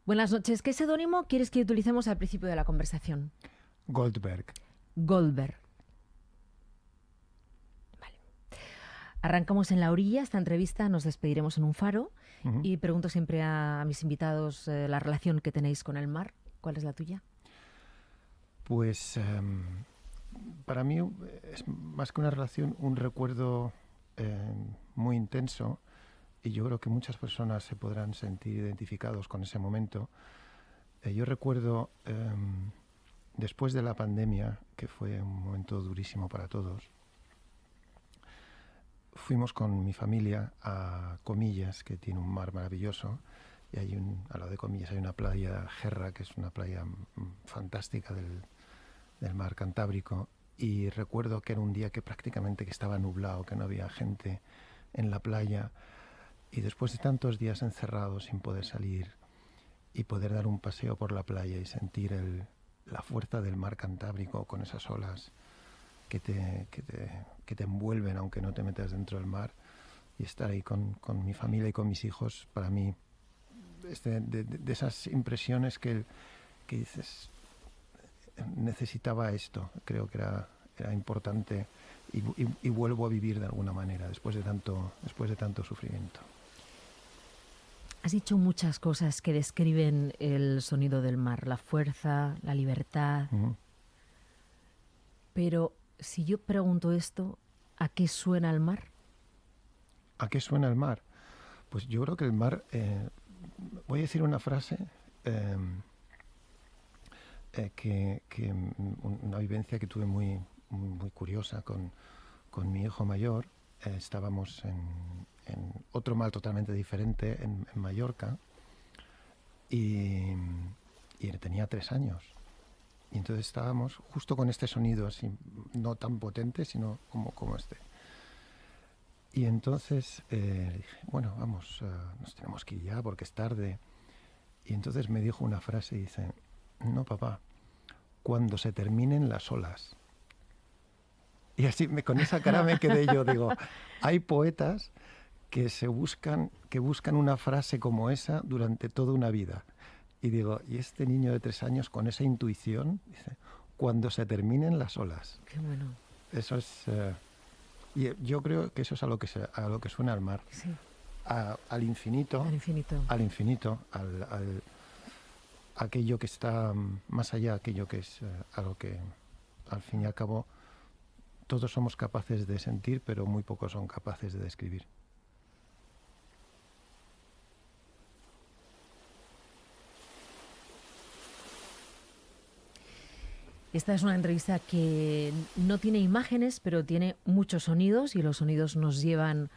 Buenas noches. ¿Qué seudónimo quieres que utilicemos al principio de la conversación? Goldberg. Goldberg. Vale. Arrancamos en la orilla esta entrevista, nos despediremos en un faro y pregunto siempre a mis invitados la relación que tenéis con el mar. ¿Cuál es la tuya? Pues para mí es más que una relación, un recuerdo muy intenso, y yo creo que muchas personas se podrán sentir identificados con ese momento. Yo recuerdo después de la pandemia, que fue un momento durísimo para todos, fuimos con mi familia a Comillas, que tiene un mar maravilloso, y hay al lado de Comillas hay una playa, Gerra, que es una playa fantástica del mar Cantábrico, y recuerdo que era un día que prácticamente que estaba nublado, que no había gente en la playa, y después de tantos días encerrados sin poder salir y poder dar un paseo por la playa y sentir la fuerza del mar Cantábrico con esas olas que te envuelven aunque no te metas dentro del mar, y estar ahí con mi familia y con mis hijos, para mí de esas impresiones que dices, necesitaba esto, creo que era importante, y vuelvo a vivir de alguna manera después de tanto sufrimiento. Has dicho muchas cosas que describen el sonido del mar, la fuerza, la libertad. Pero si yo pregunto esto, ¿a qué suena el mar? ¿A qué suena el mar? Pues yo creo que el mar, voy a decir una frase, una vivencia que tuve muy curiosa con mi hijo mayor. Estábamos en otro mar totalmente diferente, en Mallorca, y tenía 3 años. Y entonces estábamos justo con este sonido así, no tan potente, sino como este. Y entonces dije, bueno, vamos, nos tenemos que ir ya porque es tarde. Y entonces me dijo una frase y dice, no, papá, cuando se terminen las olas. Y así con esa cara me quedé yo, digo, hay poetas que buscan una frase como esa durante toda una vida. Y digo, y este niño de 3 años con esa intuición dice, cuando se terminen las olas. Qué bueno. Eso es, y yo creo que eso es a lo que suena el mar. Sí. Al infinito. Al infinito. Al infinito, aquello que está más allá, aquello que es algo que al fin y al cabo todos somos capaces de sentir, pero muy pocos son capaces de describir. Esta es una entrevista que no tiene imágenes, pero tiene muchos sonidos, y los sonidos nos llevan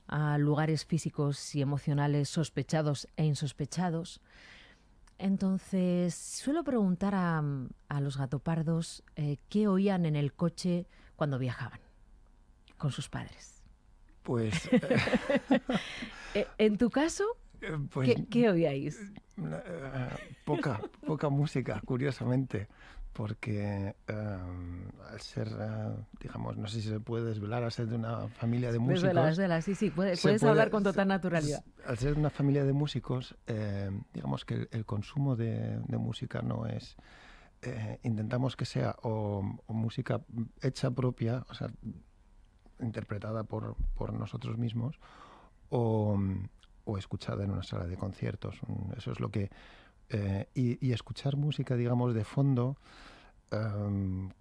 a lugares físicos y emocionales sospechados e insospechados. Entonces, suelo preguntar a los gatopardos qué oían en el coche cuando viajaban con sus padres. Pues... ¿En tu caso, pues qué oíais? Poca música, curiosamente, porque al ser, digamos, no sé si se puede desvelar, al ser de una familia de músicos... Desvela, sí, puedes hablar con total naturalidad. Al ser de una familia de músicos, digamos que el consumo de música no es... intentamos que sea o música hecha propia, o sea, interpretada por nosotros mismos, o escuchada en una sala de conciertos. Eso es lo que... y escuchar música, digamos, de fondo,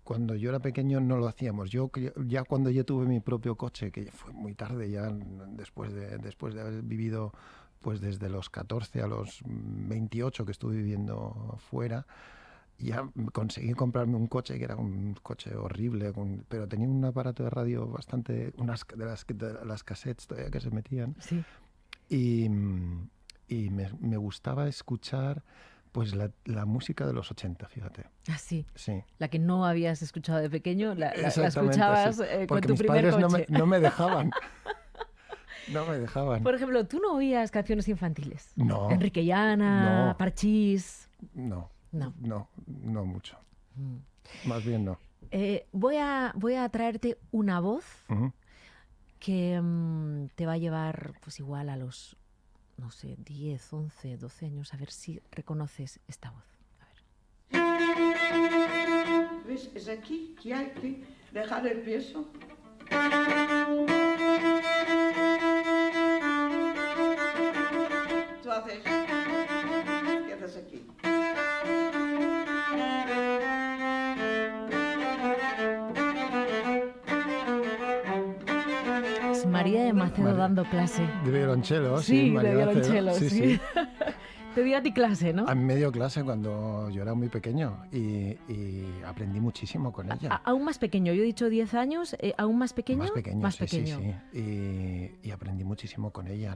cuando yo era pequeño no lo hacíamos. Ya cuando yo tuve mi propio coche, que fue muy tarde, ya después de haber vivido pues desde los 14 a los 28 que estuve viviendo fuera, ya conseguí comprarme un coche que era un coche horrible, pero tenía un aparato de radio bastante, las cassettes todavía que se metían. Sí. Y me gustaba escuchar pues la música de los 80, fíjate. Ah, sí. Sí. La que no habías escuchado de pequeño, la escuchabas sí. Con tu mis primer padres coche. no me dejaban. No me dejaban. Por ejemplo, ¿tú no oías canciones infantiles? No. Enrique Llana, No. Parchís. No mucho. Mm. Más bien no. Voy a traerte una voz Uh-huh. que te va a llevar pues igual a los no sé, 10, 11, 12 años, a ver si reconoces esta voz. A ver. ¿Ves? Es aquí que hay que dejar el peso. Tú haces... ¿Qué haces aquí? Es María de Macedo dando clase. De violonchelo, sí. Sí, María de violonchelo, Macedo, sí. Te di a ti clase, ¿no? A mí me dio clase cuando yo era muy pequeño y aprendí muchísimo con ella. Aún más pequeño, yo he dicho 10 años, ¿aún más pequeño? Más pequeño, más sí, pequeño. sí. Y aprendí muchísimo con ella.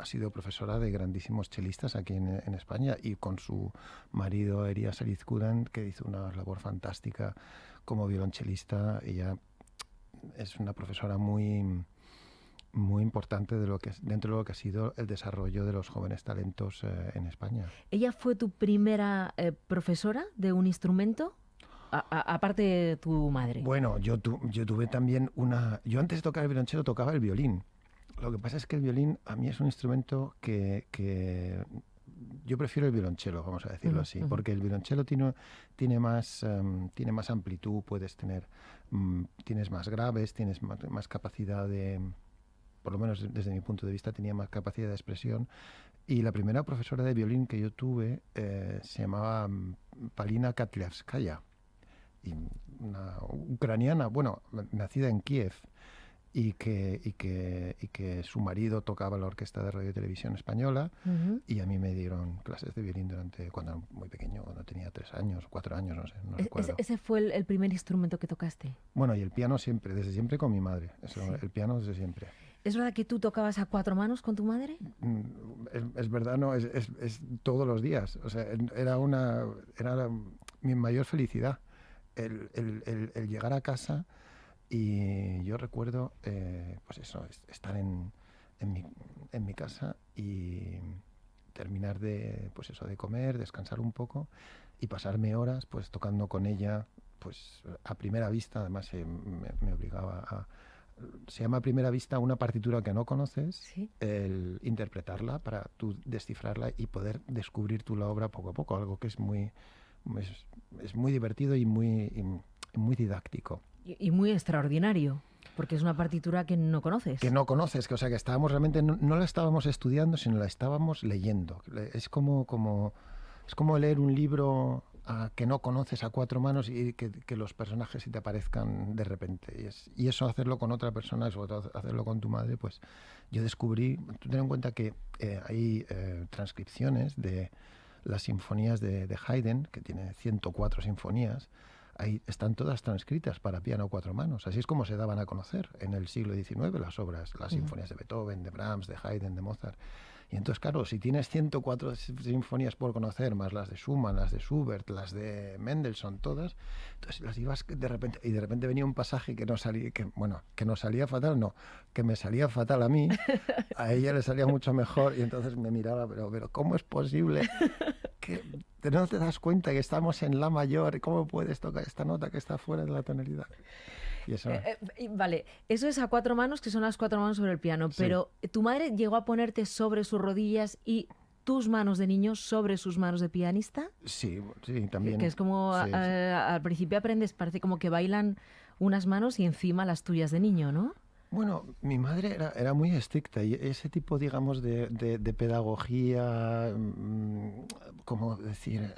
Ha sido profesora de grandísimos chelistas aquí en España y con su marido Elías Erizkuran, que hizo una labor fantástica como violonchelista. Ella es una profesora muy importante dentro de lo que ha sido el desarrollo de los jóvenes talentos en España. ¿Ella fue tu primera profesora de un instrumento? Aparte de tu madre. Bueno, yo tuve también yo antes de tocar el violonchelo tocaba el violín. Lo que pasa es que el violín a mí es un instrumento que yo prefiero el violonchelo, vamos a decirlo así, porque el violonchelo tiene más amplitud, tienes más graves, tienes más capacidad de... Por lo menos desde mi punto de vista tenía más capacidad de expresión. Y la primera profesora de violín que yo tuve se llamaba Palina Katlevskaya, y una ucraniana, bueno, nacida en Kiev, y que su marido tocaba la orquesta de radio y televisión española, y a mí me dieron clases de violín cuando era muy pequeño, cuando tenía 3 años, 4 años, no sé, no recuerdo. ¿Ese fue el primer instrumento que tocaste? Bueno, y el piano desde siempre con mi madre, Sí. El piano desde siempre. ¿Es verdad que tú tocabas a 4 manos con tu madre? Es verdad, no, es todos los días. O sea, era mi mayor felicidad, el llegar a casa y yo recuerdo, pues eso, estar en mi casa y terminar de comer, descansar un poco y pasarme horas pues tocando con ella, pues a primera vista. Además me obligaba a... Se llama a primera vista una partitura que no conoces, ¿Sí? el interpretarla para tú descifrarla y poder descubrir tú la obra poco a poco, algo que es muy divertido y muy didáctico. Y muy extraordinario, porque es una partitura que no conoces. Que no conoces, o sea, que estábamos realmente, no la estábamos estudiando, sino la estábamos leyendo. Es como leer un libro que no conoces a 4 manos y que los personajes se te aparezcan de repente. Y eso hacerlo con otra persona, y sobre todo hacerlo con tu madre, pues yo descubrí, tú ten en cuenta que hay transcripciones de las sinfonías de Haydn, que tiene 104 sinfonías, ahí están todas transcritas para piano a 4 manos. Así es como se daban a conocer en el siglo XIX las obras, las sinfonías de Beethoven, de Brahms, de Haydn, de Mozart. Y entonces, claro, si tienes 104 sinfonías por conocer, más las de Schumann, las de Schubert, las de Mendelssohn, todas, entonces las ibas de repente venía un pasaje que nos salía fatal, no, que me salía fatal a mí, a ella le salía mucho mejor, y entonces me miraba, pero ¿cómo es posible que no te das cuenta que estamos en la mayor? ¿Cómo puedes tocar esta nota que está fuera de la tonalidad? Y eso... Vale, eso es a 4 manos, que son las 4 manos sobre el piano, Sí. pero ¿tu madre llegó a ponerte sobre sus rodillas y tus manos de niño sobre sus manos de pianista? Sí, también. Que es como, Sí, al principio aprendes, parece como que bailan unas manos y encima las tuyas de niño, ¿no? Bueno, mi madre era muy estricta y ese tipo, digamos, de pedagogía, ¿cómo decir?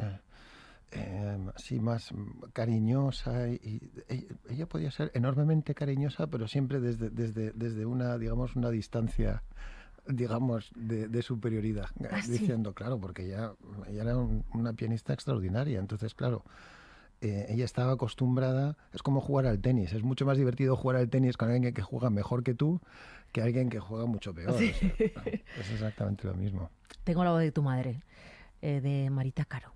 Así más cariñosa, y ella podía ser enormemente cariñosa, pero siempre desde una, digamos, una distancia, digamos, de superioridad, diciendo, claro, porque ella era una pianista extraordinaria, entonces, claro, ella estaba acostumbrada, es como jugar al tenis, es mucho más divertido jugar al tenis con alguien que juega mejor que tú que alguien que juega mucho peor. Sí. O sea, es exactamente lo mismo. Tengo la voz de tu madre, de Marita Caro.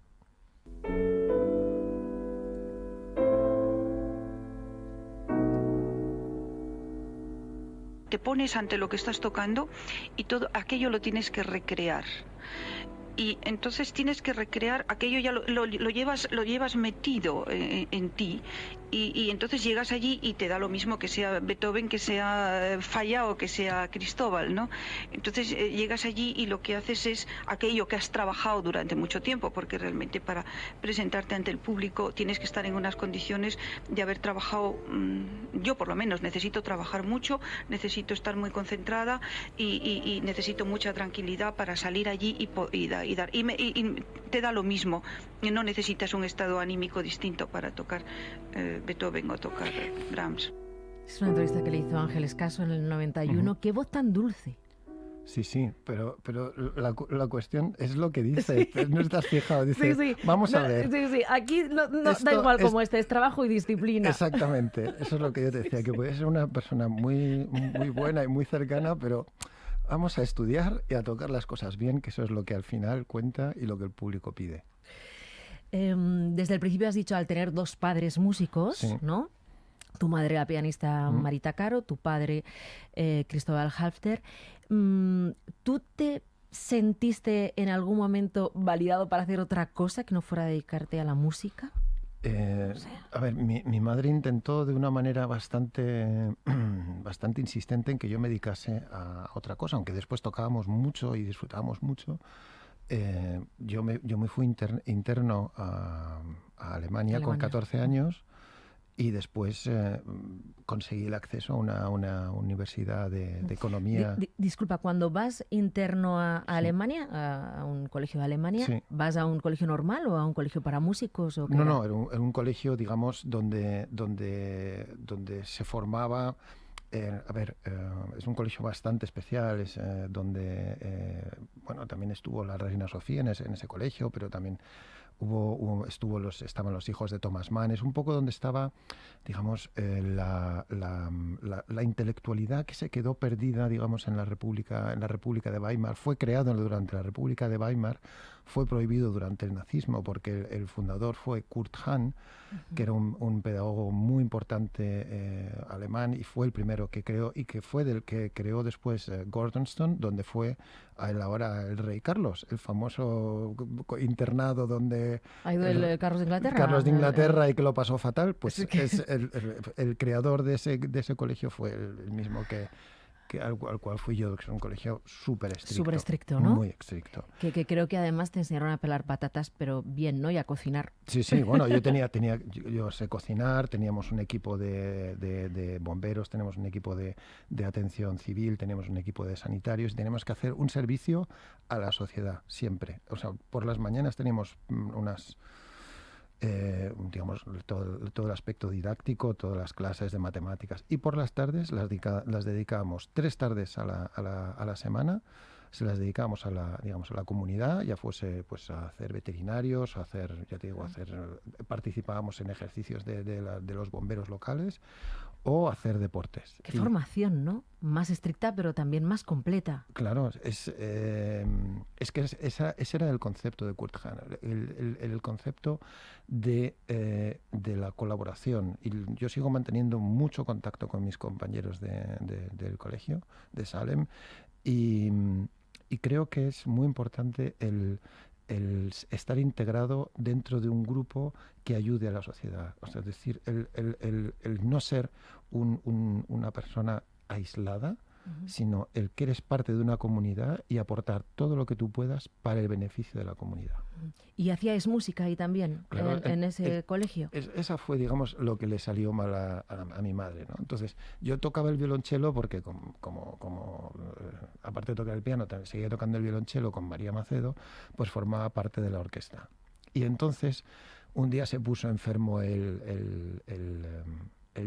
Te pones ante lo que estás tocando y todo aquello lo tienes que recrear. Y entonces tienes que recrear aquello, ya lo llevas metido en ti, Y entonces llegas allí y te da lo mismo que sea Beethoven, que sea Falla o que sea Cristóbal, ¿no? Entonces llegas allí y lo que haces es aquello que has trabajado durante mucho tiempo, porque realmente para presentarte ante el público tienes que estar en unas condiciones de haber trabajado, yo por lo menos necesito trabajar mucho, necesito estar muy concentrada y necesito mucha tranquilidad para salir allí y dar. Y te da lo mismo, no necesitas un estado anímico distinto para tocar Beethoven o tocar Brahms. Es una entrevista que le hizo Ángeles Caso en el 91. ¡Qué voz tan dulce! Sí, pero la cuestión es lo que dice. Sí. No estás fijado, dice, sí. Vamos a ver. Sí, aquí no da igual como es trabajo y disciplina. Exactamente, eso es lo que yo te decía, que puedes ser una persona muy buena y muy cercana, pero vamos a estudiar y a tocar las cosas bien, que eso es lo que al final cuenta y lo que el público pide. Desde el principio has dicho, al tener dos padres músicos, sí. ¿no? Tu madre la pianista Marita Caro, tu padre Cristóbal Halffter. ¿Tú te sentiste en algún momento validado para hacer otra cosa que no fuera dedicarte a la música? A ver, mi madre intentó de una manera bastante insistente en que yo me dedicase a otra cosa, aunque después tocábamos mucho y disfrutábamos mucho. Yo me fui interno a Alemania con 14 años y después conseguí el acceso a una universidad de economía. Disculpa, cuando vas interno a Alemania, a un colegio de Alemania, sí. ¿Vas a un colegio normal o a un colegio para músicos? ¿O qué no, era un colegio, digamos, donde se formaba... es un colegio bastante especial, es donde también estuvo la Reina Sofía en ese colegio, pero también estaban los hijos de Thomas Mann. Es un poco donde estaba, digamos, la intelectualidad que se quedó perdida, digamos, en la República de Weimar. Fue creado durante la República de Weimar, fue prohibido durante el nazismo porque el fundador fue Kurt Hahn, que era un pedagogo muy importante alemán, y fue el primero que creó, y que fue del que creó después Gordonstoun, donde fue ahora el rey Carlos, el famoso internado donde... ¿Ha ido el Carlos de Inglaterra? Carlos de Inglaterra, y que lo pasó fatal, pues es el creador de ese colegio fue el mismo al cual fui yo, que es un colegio súper estricto. Súper estricto, ¿no? Muy estricto. Que creo que además te enseñaron a pelar patatas, pero bien, ¿no? Y a cocinar. Sí, bueno, yo sé cocinar, teníamos un equipo de bomberos, tenemos un equipo de atención civil, tenemos un equipo de sanitarios, y tenemos que hacer un servicio a la sociedad, siempre. O sea, por las mañanas teníamos unas... digamos, todo el aspecto didáctico, todas las clases de matemáticas, y por las tardes las dedicábamos 3 tardes a la semana, se las dedicábamos a la comunidad, ya fuese pues a hacer veterinarios, participábamos en ejercicios de los bomberos locales o hacer deportes. Qué formación, ¿no? Más estricta, pero también más completa. Claro, es que ese era el concepto de Kurt Hahn, el concepto de la colaboración. Y yo sigo manteniendo mucho contacto con mis compañeros del colegio, de Salem, y creo que es muy importante el estar integrado dentro de un grupo que ayude a la sociedad. O sea, es decir, el no ser una persona aislada, sino el que eres parte de una comunidad y aportar todo lo que tú puedas para el beneficio de la comunidad. ¿Y hacíais música ahí también, claro, en ese colegio? Esa fue, digamos, lo que le salió mal a mi madre, ¿no? Entonces, yo tocaba el violonchelo porque, aparte de tocar el piano, también seguía tocando el violonchelo con María Macedo, pues formaba parte de la orquesta. Y entonces, un día se puso enfermo el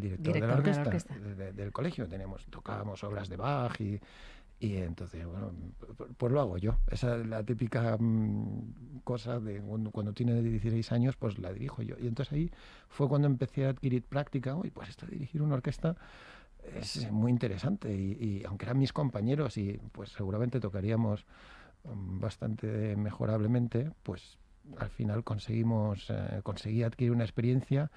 director de la orquesta. Del colegio. Tocábamos obras de Bach y entonces, bueno, pues lo hago yo. Esa es la típica cosa de cuando tiene 16 años, pues la dirijo yo. Y entonces ahí fue cuando empecé a adquirir práctica. Pues esto de dirigir una orquesta es muy interesante, y aunque eran mis compañeros y pues seguramente tocaríamos bastante mejorablemente, pues al final conseguí adquirir una experiencia.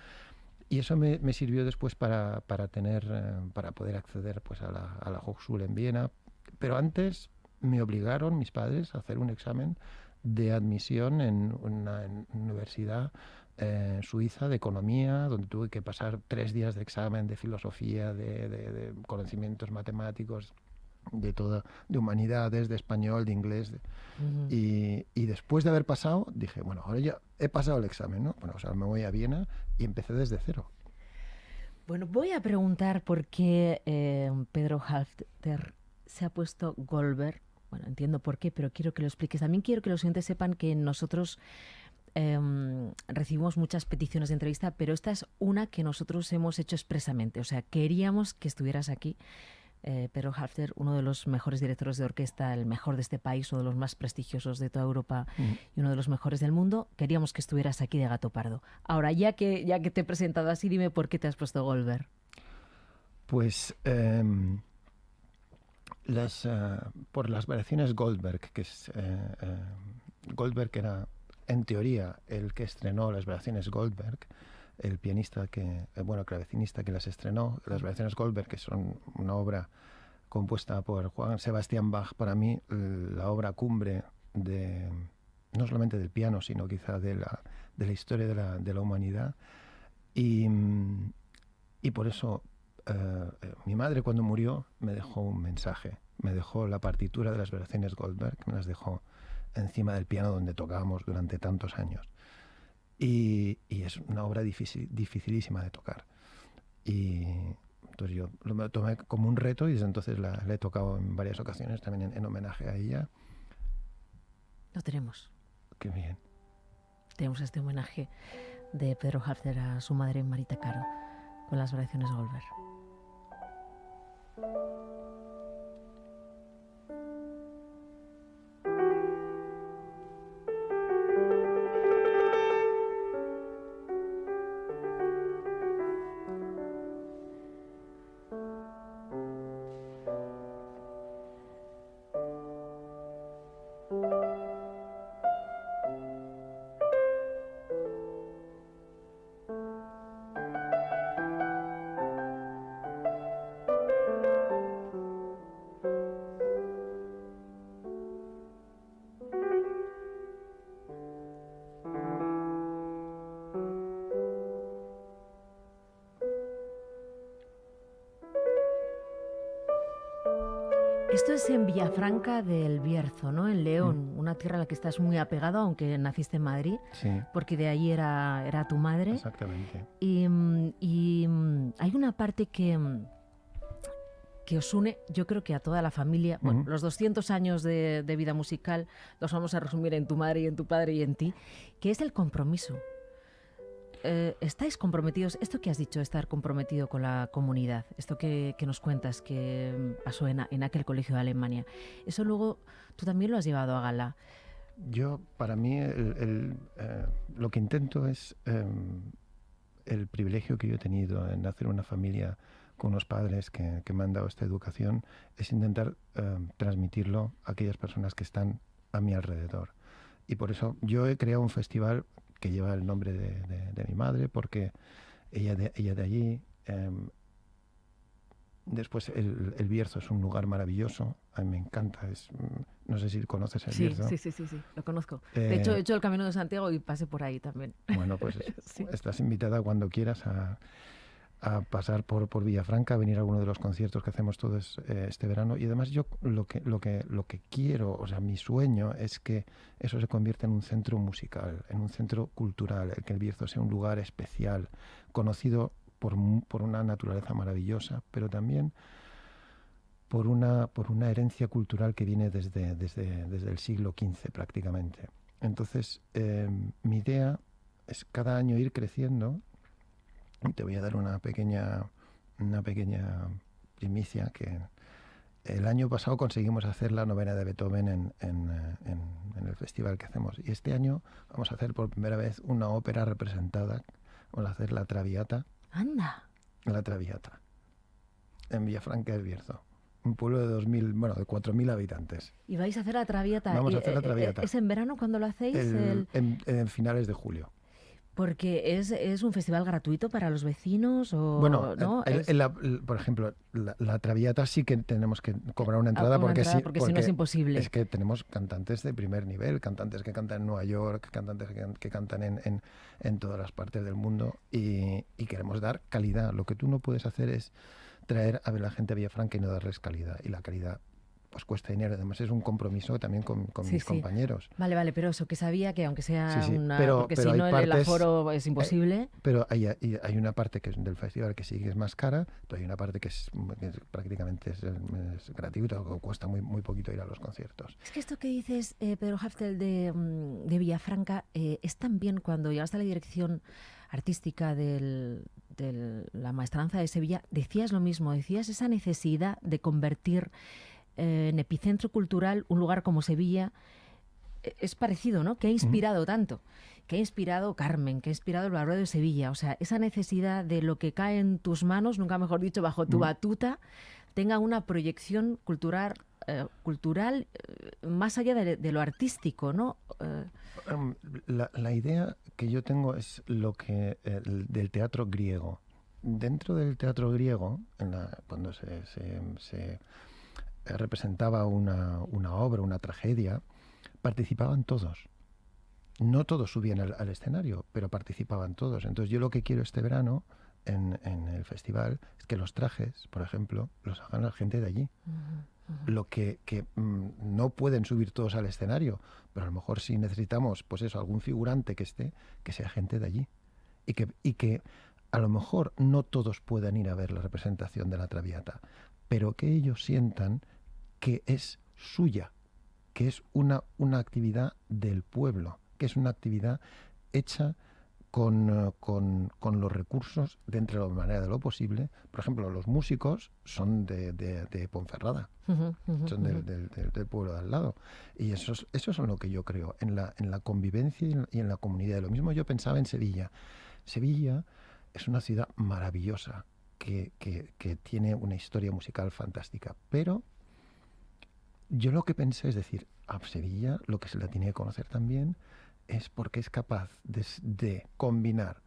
Y eso me sirvió después para poder acceder pues a la Hochschule en Viena. Pero antes me obligaron mis padres a hacer un examen de admisión en una universidad Suiza de economía, donde tuve que pasar 3 días de examen de filosofía, de conocimientos matemáticos, de humanidades, de español, de inglés. Y después de haber pasado, dije, bueno, ahora ya he pasado el examen, ¿no? Bueno, o sea, me voy a Viena y empecé desde cero. Bueno, voy a preguntar por qué Pedro Halffter se ha puesto Goldberg. Bueno, entiendo por qué, pero quiero que lo expliques. También quiero que los oyentes sepan que nosotros recibimos muchas peticiones de entrevista, pero esta es una que nosotros hemos hecho expresamente. O sea, queríamos que estuvieras aquí. Pedro Halffter, uno de los mejores directores de orquesta, el mejor de este país, uno de los más prestigiosos de toda Europa y uno de los mejores del mundo. Queríamos que estuvieras aquí de gato pardo. Ahora, ya que te he presentado así, dime por qué te has puesto Goldberg. Pues por las variaciones Goldberg, que es Goldberg era en teoría el que estrenó las variaciones Goldberg, el pianista clavecinista que las estrenó. Las variaciones Goldberg, que son una obra compuesta por Johann Sebastian Bach, para mí la obra cumbre no solamente del piano, sino quizá de la historia de la humanidad. Y por eso mi madre, cuando murió, me dejó un mensaje. Me dejó la partitura de las variaciones Goldberg, me las dejó encima del piano donde tocábamos durante tantos años. Y es una obra dificilísima de tocar. Y entonces yo lo tomé como un reto y desde entonces la he tocado en varias ocasiones, también en homenaje a ella. Lo tenemos. Qué bien. Tenemos este homenaje de Pedro Halffter a su madre Marita Caro con las variaciones Goldberg. Esto es en Villafranca del Bierzo, ¿no? En León, una tierra a la que estás muy apegado, aunque naciste en Madrid, Sí. Porque de allí era tu madre. Exactamente. Y hay una parte que os une, yo creo que a toda la familia. Bueno, los 200 años de vida musical los vamos a resumir en tu madre y en tu padre y en ti, que es el compromiso. ¿Estáis comprometidos? Esto que has dicho, estar comprometido con la comunidad, esto que nos cuentas que pasó en aquel colegio de Alemania, eso luego tú también lo has llevado a gala. Para mí, lo que intento es el privilegio que yo he tenido en nacer en una familia con unos padres que me han dado esta educación, es intentar transmitirlo a aquellas personas que están a mi alrededor. Y por eso yo he creado un festival que lleva el nombre de mi madre, porque ella de allí. Después el Bierzo es un lugar maravilloso, a mí me encanta, no sé si conoces el Bierzo. Sí, lo conozco. De hecho, he hecho el Camino de Santiago y pasé por ahí también. Bueno, pues sí. Estás invitada cuando quieras a pasar por Villafranca, a venir a alguno de los conciertos que hacemos todos este verano. Y además yo lo que quiero, o sea, mi sueño es que eso se convierta en un centro musical, en un centro cultural, que el Bierzo sea un lugar especial, conocido por una naturaleza maravillosa, pero también por una herencia cultural que viene desde el siglo XV prácticamente. Entonces, mi idea es cada año ir creciendo. Y te voy a dar una pequeña primicia, que el año pasado conseguimos hacer la novena de Beethoven en el festival que hacemos. Y este año vamos a hacer por primera vez una ópera representada. Vamos a hacer La Traviata. ¡Anda! La Traviata, en Villafranca del Bierzo. Un pueblo de 4.000 habitantes. ¿Y vais a hacer La Traviata? Vamos a hacer La Traviata. ¿Es en verano cuando lo hacéis? En finales de julio. Porque es un festival gratuito para los vecinos o Bueno, no. por ejemplo, la Traviata sí que tenemos que cobrar una entrada Porque si no es imposible. Es que tenemos cantantes de primer nivel, cantantes que cantan en Nueva York, cantantes que cantan en todas las partes del mundo y queremos dar calidad. Lo que tú no puedes hacer es traer a ver la gente a Villafranca y no darles calidad. Y la calidad pues cuesta dinero. Además es un compromiso también con mis compañeros. Vale, pero eso que sabía que aunque sea porque pero si no el aforo es imposible. Pero hay una parte que es del festival que sí que es más cara, pero hay una parte que prácticamente es gratuita, o cuesta muy poquito ir a los conciertos. Es que esto que dices, Pedro Haftel, de Villafranca, es también cuando llegaste a la dirección artística de la Maestranza de Sevilla, decías lo mismo, decías esa necesidad de convertir en epicentro cultural un lugar como Sevilla. Es parecido, ¿no? Que ha inspirado tanto, que ha inspirado Carmen, que ha inspirado el Barbero de Sevilla. O sea, esa necesidad de lo que cae en tus manos, nunca mejor dicho, bajo tu batuta, tenga una proyección cultural más allá de lo artístico, ¿no? La idea que yo tengo es lo que del teatro griego. Dentro del teatro griego, cuando se representaba una obra, una tragedia, participaban todos. No todos subían al escenario, pero participaban todos. Entonces yo lo que quiero este verano en el festival es que los trajes, por ejemplo, los hagan la gente de allí. Lo que no pueden subir todos al escenario, pero a lo mejor si necesitamos, pues eso, algún figurante que sea gente de allí. Y que a lo mejor no todos puedan ir a ver la representación de la Traviata, pero que ellos sientan que es suya, que es una actividad del pueblo, que es una actividad hecha con los recursos dentro de la manera de lo posible. Por ejemplo, los músicos son de Ponferrada, son del pueblo de al lado. Y eso es lo que yo creo, en la convivencia y en la comunidad. Lo mismo yo pensaba en Sevilla. Sevilla es una ciudad maravillosa, que tiene una historia musical fantástica, pero yo lo que pensé es decir, a Sevilla lo que se la tiene que conocer también es porque es capaz de combinar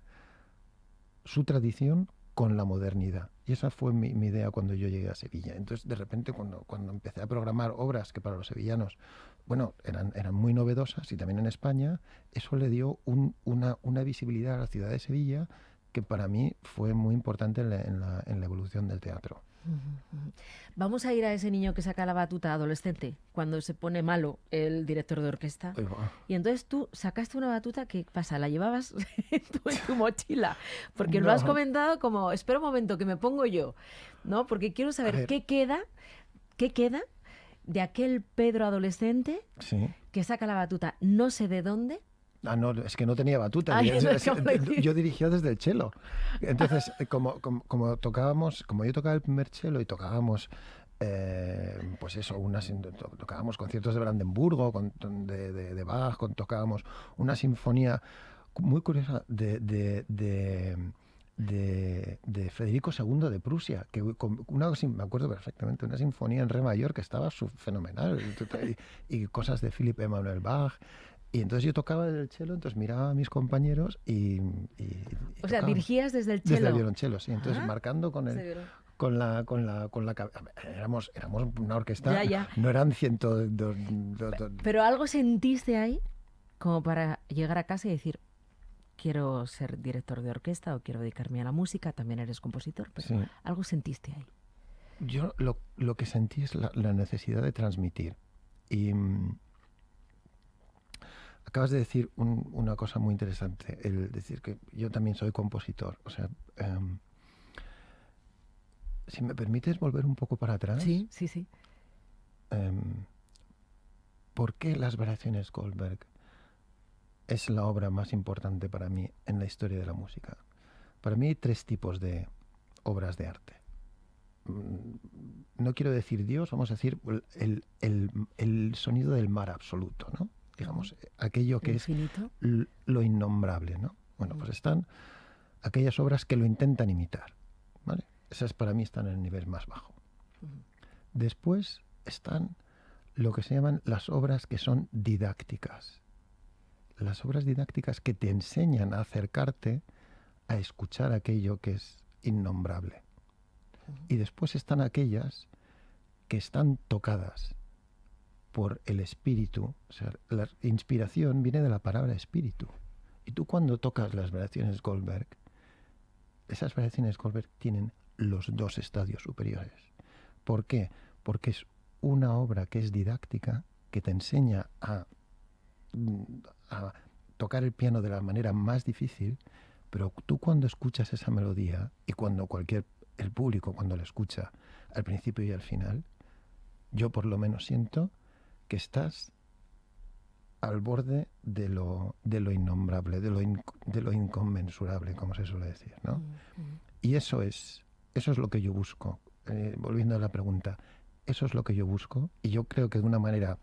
su tradición con la modernidad. Y esa fue mi idea cuando yo llegué a Sevilla. Entonces, de repente, cuando empecé a programar obras que para los sevillanos, bueno, eran muy novedosas, y también en España, eso le dio una visibilidad a la ciudad de Sevilla que para mí fue muy importante en la evolución del teatro. Vamos a ir a ese niño que saca la batuta adolescente cuando se pone malo el director de orquesta. Y entonces tú sacaste una batuta, ¿qué pasa? ¿La llevabas en tu mochila? Porque lo has comentado como, espera un momento, que me pongo yo, ¿no? Porque quiero saber qué queda de aquel Pedro adolescente que saca la batuta no sé de dónde. No, es que no tenía batuta. Yo dirigía desde el cello. Entonces, como yo tocaba el primer cello y tocábamos, pues eso, tocábamos conciertos de Brandenburgo, de Bach, tocábamos una sinfonía muy curiosa de Federico II de Prusia, que me acuerdo perfectamente, una sinfonía en re mayor que estaba fenomenal, y cosas de Philipp Emanuel Bach. Y entonces yo tocaba el cello, entonces miraba a mis compañeros y o sea, dirigías desde el cello. Desde el violonchelo, sí. Entonces marcando con la éramos una orquesta, ya. No eran 102. Pero algo sentiste ahí como para llegar a casa y decir, quiero ser director de orquesta o quiero dedicarme a la música. También eres compositor, pero algo sentiste ahí. Yo lo que sentí es la necesidad de transmitir. Y acabas de decir una cosa muy interesante, el decir que yo también soy compositor. O sea, si me permites volver un poco para atrás. Sí. ¿Por qué Las Variaciones Goldberg es la obra más importante para mí en la historia de la música? Para mí hay 3 tipos de obras de arte. No quiero decir Dios, vamos a decir el sonido del mar absoluto, ¿no? Digamos, aquello que infinito, es lo innombrable, ¿no? Bueno, pues están aquellas obras que lo intentan imitar, ¿vale? Esas para mí están en el nivel más bajo. Después están lo que se llaman las obras que son didácticas. las obras didácticas que te enseñan a acercarte a escuchar aquello que es innombrable. Y después están aquellas que están tocadas por el espíritu. O sea, la inspiración viene de la palabra espíritu. Y tú cuando tocas las variaciones Goldberg, esas variaciones Goldberg tienen los dos estadios superiores. ¿Por qué? Porque es una obra que es didáctica, que te enseña a tocar el piano de la manera más difícil, pero tú cuando escuchas esa melodía y cuando el público cuando la escucha al principio y al final, yo por lo menos siento que estás al borde de lo innombrable, de lo inconmensurable, como se suele decir, ¿no? Y eso es lo que yo busco. Volviendo a la pregunta, eso es lo que yo busco, y yo creo que de una manera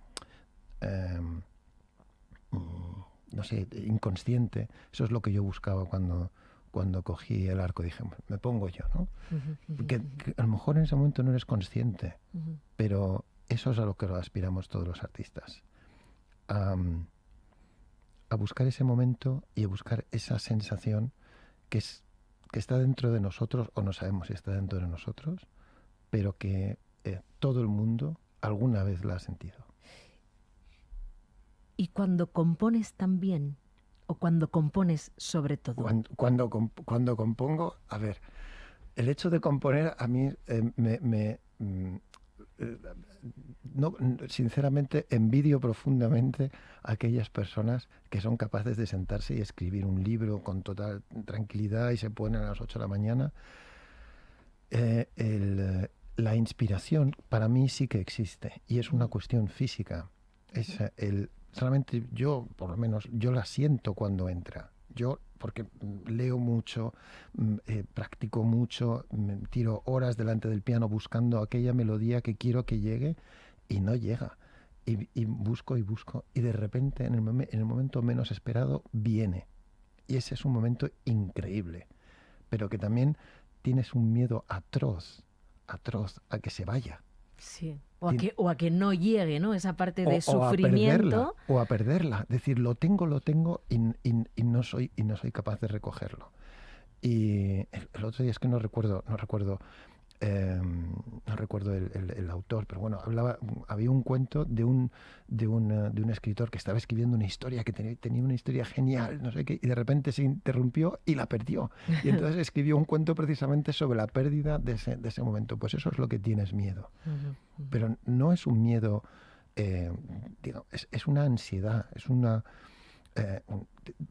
no sé, inconsciente, eso es lo que yo buscaba cuando cogí el arco. Dije, me pongo yo, ¿no? Que a lo mejor en ese momento no eres consciente, pero eso es a lo que aspiramos todos los artistas. A buscar ese momento y a buscar esa sensación que está dentro de nosotros, o no sabemos si está dentro de nosotros, pero que todo el mundo alguna vez la ha sentido. ¿Y cuando compones también? ¿O cuando compones sobre todo? Cuando compongo, a ver, el hecho de componer a mí no, sinceramente envidio profundamente a aquellas personas que son capaces de sentarse y escribir un libro con total tranquilidad y se ponen a las 8 de la mañana. La inspiración para mí sí que existe y es una cuestión física. Solamente yo, por lo menos, yo la siento cuando entra. Yo, porque leo mucho, practico mucho, tiro horas delante del piano buscando aquella melodía que quiero que llegue y no llega. Y busco y busco y de repente en el momento menos esperado viene. Y ese es un momento increíble, pero que también tienes un miedo atroz a que se vaya. Sí. O a que no llegue, ¿no? Esa parte de sufrimiento. O a perderla. Es decir, lo tengo y no soy capaz de recogerlo. Y el otro día es que no recuerdo el autor, pero bueno, había un cuento de un escritor que estaba escribiendo una historia que tenía una historia genial, no sé qué, y de repente se interrumpió y la perdió. Y entonces escribió un cuento precisamente sobre la pérdida de ese momento. Pues eso es lo que tienes miedo. Pero no es un miedo, es una ansiedad, es una...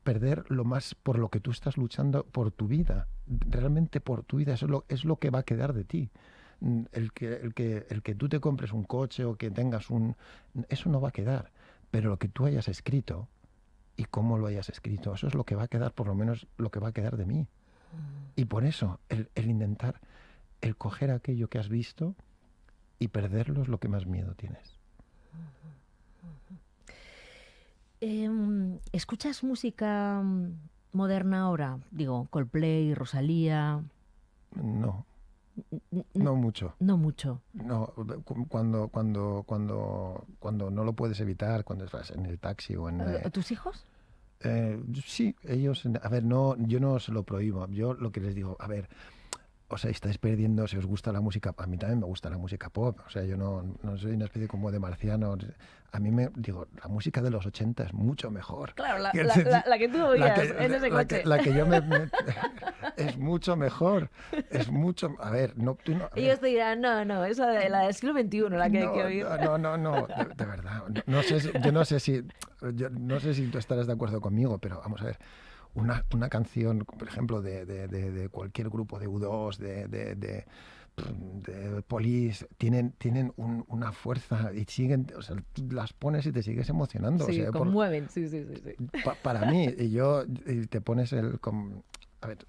perder lo más por lo que tú estás luchando, por tu vida, realmente por tu vida. Eso es lo que va a quedar de ti. El que tú te compres un coche o que tengas eso no va a quedar, pero lo que tú hayas escrito y cómo lo hayas escrito, eso es lo que va a quedar, por lo menos lo que va a quedar de mí. Y por eso el intentar, el coger aquello que has visto y perderlo es lo que más miedo tienes. ¿Escuchas música moderna ahora? Digo, Coldplay, Rosalía. No mucho. No mucho. No, cuando no lo puedes evitar, cuando estás en el taxi o en... ¿Tus hijos? Sí, ellos... A ver, no, yo no se lo prohíbo. Yo lo que les digo, a ver, os estáis perdiendo, si os gusta la música... A mí también me gusta la música pop. O sea, yo no soy una especie como de marciano. A mí la música de los 80 es mucho mejor. Claro, la que tú oías en ese coche. La que yo es mucho mejor. Es mucho... A ver, tú no... Ellos te dirán, no, esa de la del siglo XXI, la que hay que oír. No, de verdad. Yo no sé si tú estarás de acuerdo conmigo, pero vamos a ver. Una canción, por ejemplo, de cualquier grupo, de U2, de Police, tienen una fuerza y siguen, o sea, las pones y te sigues emocionando. Sí, o sea, conmueven, sí. Para mí, y te pones a ver,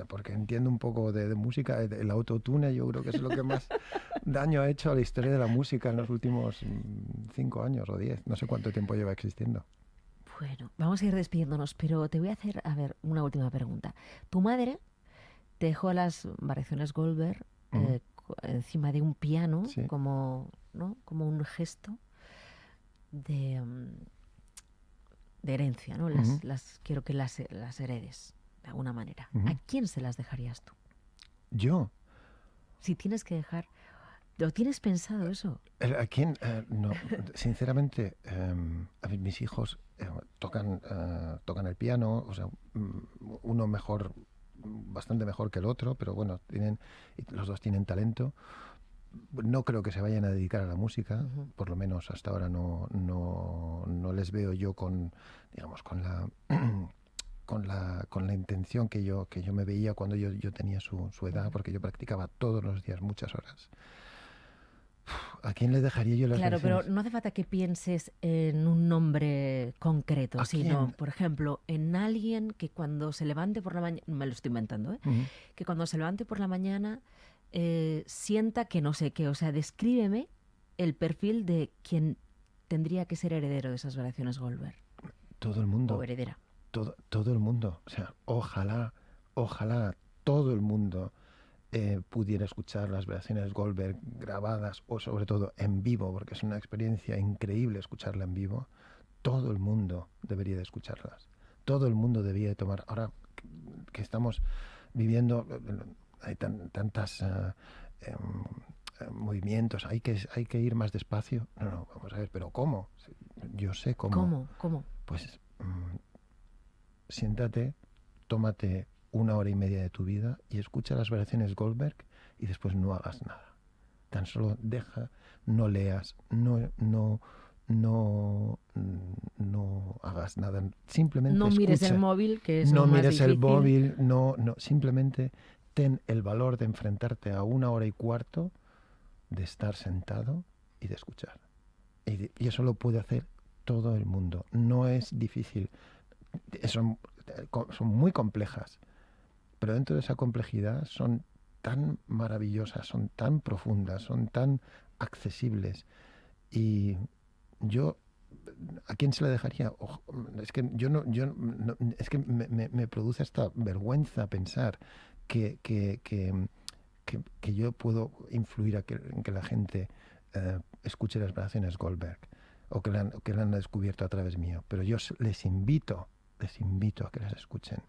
porque entiendo un poco de música, el autotune yo creo que es lo que más daño ha hecho a la historia de la música en los últimos 5 años o 10, no sé cuánto tiempo lleva existiendo. Bueno, vamos a ir despidiéndonos, pero te voy a hacer, una última pregunta. Tu madre te dejó las variaciones Goldberg encima de un piano, sí, como un gesto de de herencia, ¿no? Ujú. Quiero que las heredes, de alguna manera. Ujú. ¿A quién se las dejarías tú? Yo, Si tienes que dejar... ¿Lo tienes pensado eso? ¿a quién? No, sinceramente, a mí mis hijos tocan el piano, o sea, uno mejor, bastante mejor que el otro, pero bueno, los dos tienen talento. No creo que se vayan a dedicar a la música, Ujú. por lo menos hasta ahora no les veo yo con, digamos, con la intención que yo me veía cuando yo tenía su edad, porque yo practicaba todos los días muchas horas. ¿A quién le dejaría yo las Claro, pero lecciones? no hace falta que pienses en un nombre concreto, ¿A sino, quién? por ejemplo, en alguien que cuando se levante por la mañana, me lo estoy inventando, ¿eh? Ujú. Que cuando se levante por la mañana sienta que no sé qué. O sea, descríbeme el perfil de quien tendría que ser heredero de esas variaciones Goldberg Todo el o mundo, heredera. todo el mundo. O sea, ojalá todo el mundo pudiera escuchar las versiones Goldberg grabadas o sobre todo en vivo, porque es una experiencia increíble escucharla en vivo. Todo el mundo debería de escucharlas. Todo el mundo debería de tomar. Ahora que estamos viviendo, hay tantas movimientos, hay que ir más despacio. No, vamos a ver, pero ¿cómo? Yo sé cómo. ¿Cómo? ¿Cómo? Pues siéntate, tómate 1 hora y media de tu vida y escucha las variaciones Goldberg y después no hagas nada. Tan solo deja, no leas, no hagas nada. Simplemente No mires el escucha. móvil, que es lo No más mires el difícil. móvil, simplemente ten el valor de enfrentarte a 1 hora y cuarto de estar sentado y de escuchar. Y eso lo puede hacer todo el mundo. No es difícil. Son muy complejas, pero dentro de esa complejidad son tan maravillosas, son tan profundas, son tan accesibles. Y yo, ¿a quién se la dejaría? Es que es que me produce esta vergüenza pensar que yo puedo influir en que la gente escuche las grabaciones Goldberg o que la han descubierto a través mío. Pero yo les invito a que las escuchen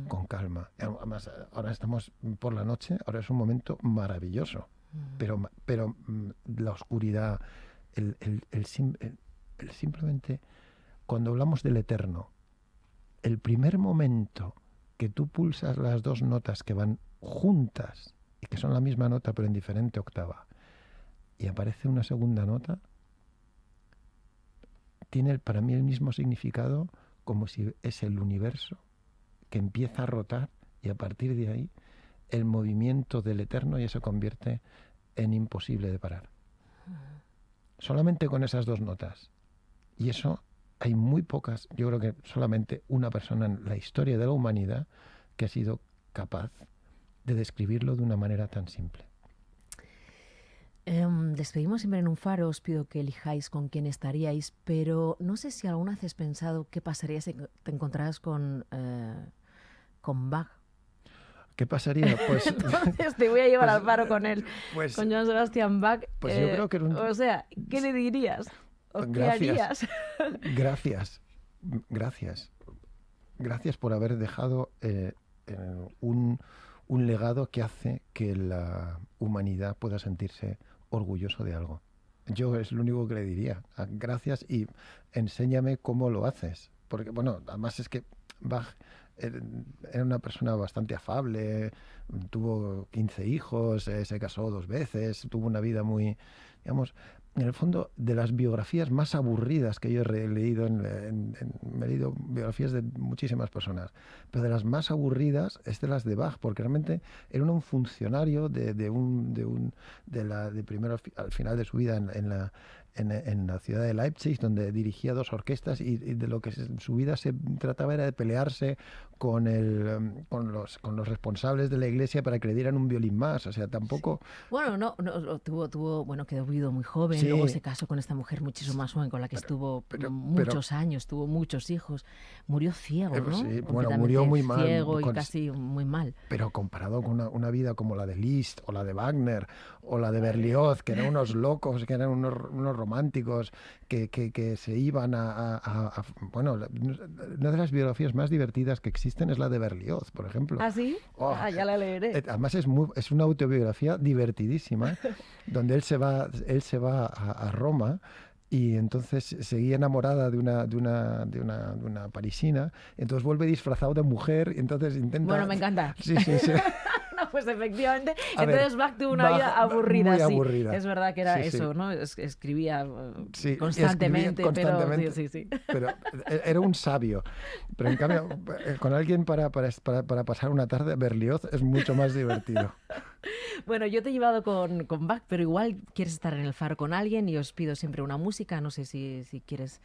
con calma. Además, ahora estamos por la noche, ahora es un momento maravilloso, pero la oscuridad, el simplemente, cuando hablamos del eterno, el primer momento que tú pulsas las dos notas que van juntas y que son la misma nota pero en diferente octava y aparece una segunda nota, tiene para mí el mismo significado como si es el universo que empieza a rotar y a partir de ahí el movimiento del eterno ya se convierte en imposible de parar. Solamente con esas dos notas. Y eso hay muy pocas, yo creo que solamente una persona en la historia de la humanidad que ha sido capaz de describirlo de una manera tan simple. Despedimos siempre en un faro, os pido que elijáis con quién estaríais, pero no sé si alguna vez has pensado qué pasaría si te encontraras con Bach. ¿Qué pasaría? Pues, Entonces te voy a llevar al faro con él, pues, con Johann Sebastian Bach. pues yo creo que era O sea, ¿qué le dirías? ¿O qué Gracias. harías? Gracias por haber dejado un legado que hace que la humanidad pueda sentirse orgulloso de algo. Yo es lo único que le diría. Gracias y enséñame cómo lo haces. Porque, bueno, además es que Bach era una persona bastante afable, tuvo 15 hijos, se casó 2 veces, tuvo una vida muy, digamos, en el fondo, de las biografías más aburridas que yo he leído, me he leído biografías de muchísimas personas, pero de las más aburridas es de las de Bach, porque realmente era un funcionario de primero al final de su vida en la ciudad de Leipzig, donde dirigía 2 orquestas y de lo que su vida se trataba era de pelearse con los responsables de la iglesia para que le dieran un violín más. O sea, tampoco... Bueno, bueno, quedó viudo muy joven, Sí. luego se casó con esta mujer muchísimo más joven con la que estuvo muchos años, tuvo muchos hijos, murió ciego, ¿no? Sí, bueno, murió muy mal. Ciego y casi muy mal. Pero comparado con una vida como la de Liszt o la de Wagner o la de Berlioz, que eran unos locos, que eran unos románticos, que se iban bueno, una de las biografías más divertidas que existen es la de Berlioz, por ejemplo. ¿Ah, sí? Oh, Ya la leeré. Además es una autobiografía divertidísima, donde él se va a Roma y entonces seguía enamorada de una parisina, entonces vuelve disfrazado de mujer y entonces intenta... Bueno, me encanta. Sí. No, pues efectivamente. A ver, Entonces Bach tuvo una vida aburrida, muy sí. aburrida. Es verdad que era Sí. eso, ¿no? Escribía Sí, constantemente, constantemente, pero sí. Pero era un sabio. Pero en cambio, con alguien para pasar una tarde, Berlioz es mucho más divertido. Bueno, yo te he llevado con Bach, pero igual quieres estar en el Faro con alguien y os pido siempre una música. No sé si quieres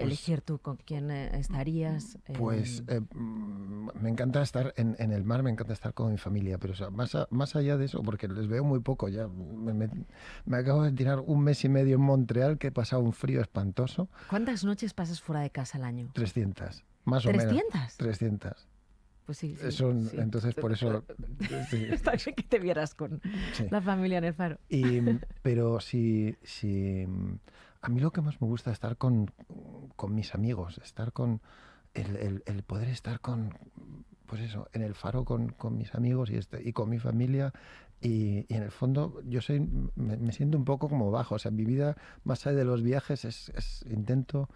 elegir tú con quién estarías. Pues me encanta estar en el mar, me encanta estar con mi familia, pero o sea, más allá de eso, porque les veo muy poco ya. Me acabo de tirar un mes y medio en Montreal, que he pasado un frío espantoso. ¿Cuántas noches pasas fuera de casa al año? 300, más o menos. ¿300? 300. Pues sí. Entonces, por eso... Sí. Está bien que te vieras con la familia en el Faro. Pero si a mí lo que más me gusta es estar con mis amigos, estar con... El poder estar con... Pues eso, en el Faro con mis amigos y con mi familia. Y en el fondo yo me siento un poco como bajo. O sea, mi vida, más allá de los viajes, intento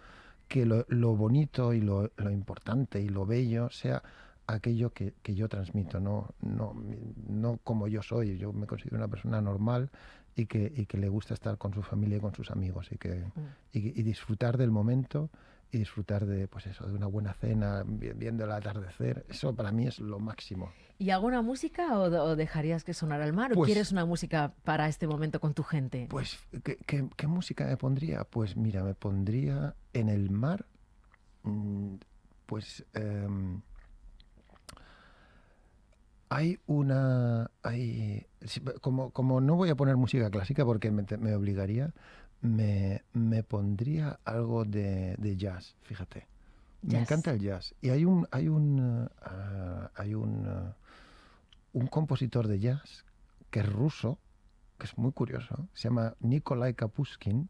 que lo bonito y lo importante y lo bello sea aquello que yo transmito, no como yo soy. Yo me considero una persona normal y que le gusta estar con su familia y con sus amigos y disfrutar del momento y disfrutar de una buena cena, viendo el atardecer. Eso para mí es lo máximo. ¿Y alguna música o dejarías que sonara el mar? ¿O quieres una música para este momento con tu gente? Pues, ¿qué música me pondría? Pues mira, me pondría en el mar, como no voy a poner música clásica porque me obligaría, me pondría algo de jazz, fíjate. Me encanta el jazz. Y hay un compositor de jazz que es ruso, que es muy curioso, se llama Nikolai Kapuskin,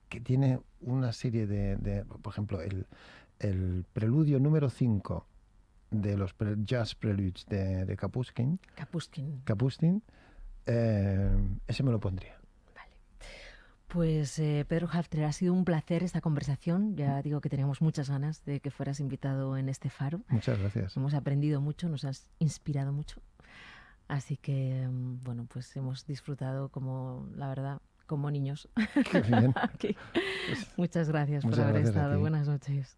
que tiene una serie por ejemplo, el preludio número 5 de los Jazz Preludes de Kapuskin. Ese me lo pondría. Vale. Pues Pedro Hafner, ha sido un placer esta conversación. Ya digo que teníamos muchas ganas de que fueras invitado en este Faro. Muchas gracias. Hemos aprendido mucho, nos has inspirado mucho. Así que, bueno, pues hemos disfrutado la verdad, como niños. Qué bien. Muchas gracias por haber estado. Buenas noches.